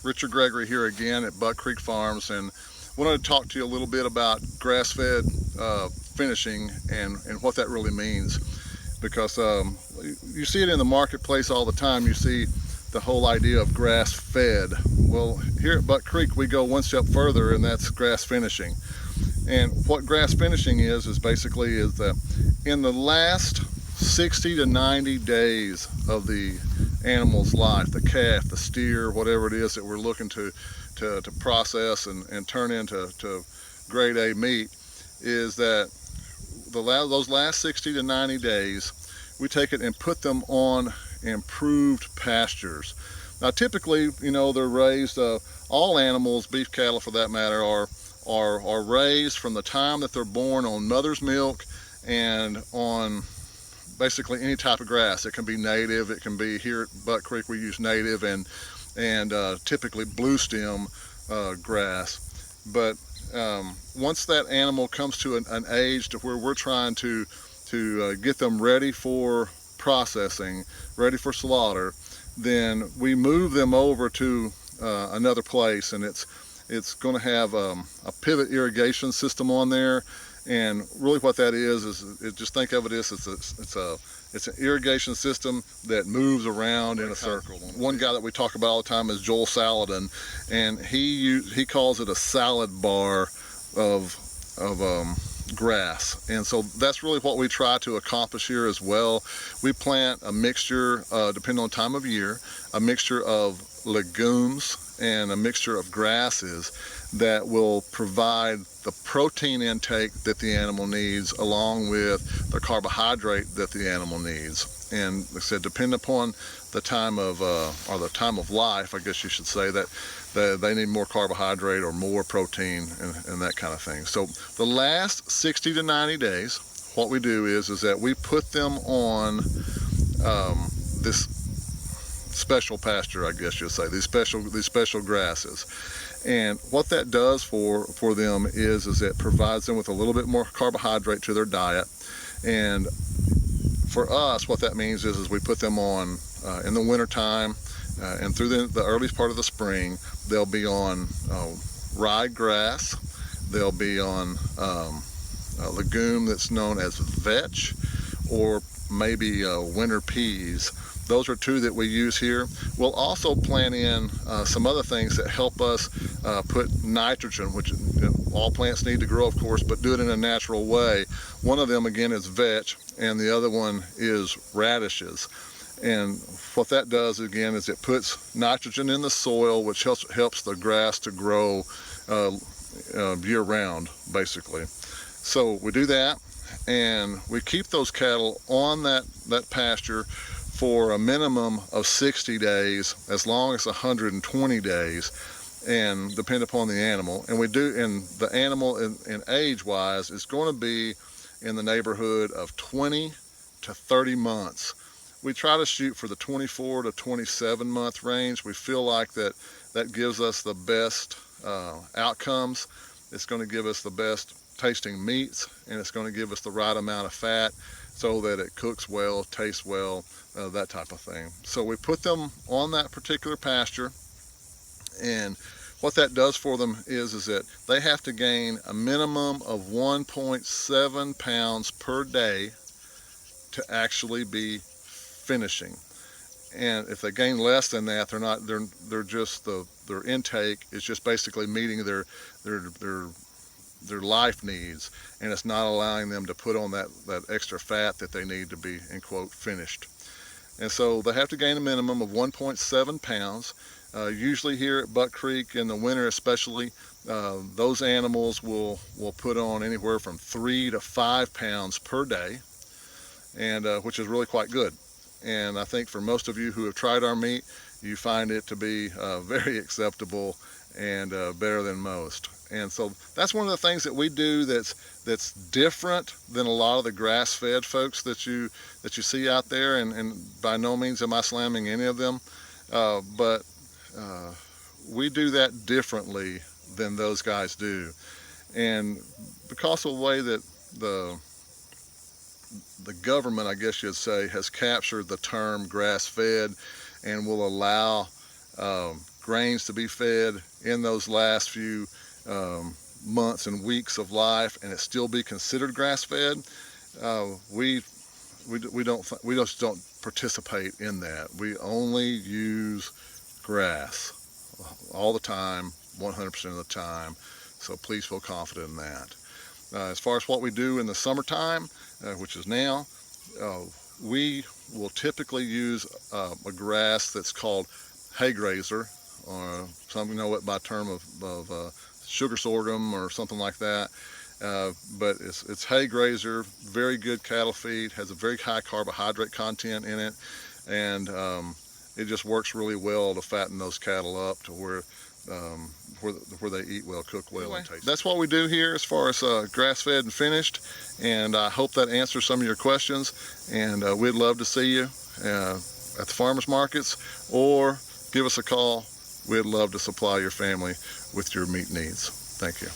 Richard Gregory here again at Buck Creek Farms, and wanted to talk to you a little bit about grass-fed finishing and what that really means. Because you see it in the marketplace all the time. You see the whole idea of grass-fed. Well, here at Buck Creek we go one step further, and that's grass finishing. And what grass finishing is basically that in the last 60 to 90 days of the animal's life, the calf, the steer, whatever it is that we're looking to process and turn into grade A meat, is that those last 60 to 90 days, we take it and put them on improved pastures. Now typically, you know, they're raised, all animals, beef cattle for that matter, are raised from the time that they're born on mother's milk and on basically any type of grass. It can be native, it can be, here at Buck Creek we use native and typically blue stem grass. But once that animal comes to an age to where we're trying to get them ready for processing, ready for slaughter, then we move them over to another place, and it's going to have a pivot irrigation system on there. And really what that is just think of it as it's an irrigation system that moves around in a circle. One guy that we talk about all the time is Joel Saladin, and he calls it a salad bar of grass. And so that's really what we try to accomplish here as well. We plant a mixture, depending on time of year, a mixture of legumes and a mixture of grasses that will provide the protein intake that the animal needs, along with the carbohydrate that the animal needs. And like I said, depending upon the time of or the time of life, I guess you should say, that they need more carbohydrate or more protein and that kind of thing. So the last 60 to 90 days, what we do is that we put them on this special pasture, I guess you'll say, these special grasses. And what that does for them is it provides them with a little bit more carbohydrate to their diet. And for us, what that means is we put them on in the winter time and through the early part of the spring. They'll be on rye grass, they'll be on a legume that's known as vetch, or maybe winter peas. Those are two that we use here. We'll also plant in some other things that help us put nitrogen, which all plants need to grow, of course, but do it in a natural way. One of them, again, is vetch, and the other one is radishes. And what that does, again, is it puts nitrogen in the soil, which helps the grass to grow year-round, basically. So we do that, and we keep those cattle on that pasture for a minimum of 60 days, as long as 120 days, and depend upon the animal. And we do, and the animal in age-wise is going to be in the neighborhood of 20 to 30 months. We try to shoot for the 24 to 27 month range. We feel like that gives us the best outcomes. It's going to give us the best tasting meats, and it's going to give us the right amount of fat so that it cooks well, tastes well, that type of thing. So we put them on that particular pasture, and what that does for them is that they have to gain a minimum of 1.7 pounds per day to actually be finishing. And if they gain less than that, they're just their intake is just basically meeting their life needs, and it's not allowing them to put on that extra fat that they need to be, in quote, finished. And so they have to gain a minimum of 1.7 pounds. Usually here at Buck Creek in the winter especially, those animals will put on anywhere from 3 to 5 pounds per day, and which is really quite good. And I think for most of you who have tried our meat, you find it to be very acceptable and better than most. And so that's one of the things that we do that's different than a lot of the grass-fed folks that you see out there. And by no means am I slamming any of them, but we do that differently than those guys do. And because of the way that the government, I guess you'd say, has captured the term grass-fed and will allow grains to be fed in those last few months and weeks of life, and it still be considered grass-fed, we just don't participate in that. We only use grass all the time, 100% of the time. So please feel confident in that. As far as what we do in the summertime, which is now, we will typically use a grass that's called hay grazer, or some know it by term of sugar sorghum or something like that. But it's hay grazer, very good cattle feed, has a very high carbohydrate content in it, and it just works really well to fatten those cattle up to where they eat well, cook well, and taste. That's what we do here as far as grass-fed and finished, and I hope that answers some of your questions. And we'd love to see you at the farmers markets, or give us a call. We'd love to supply your family with your meat needs. Thank you.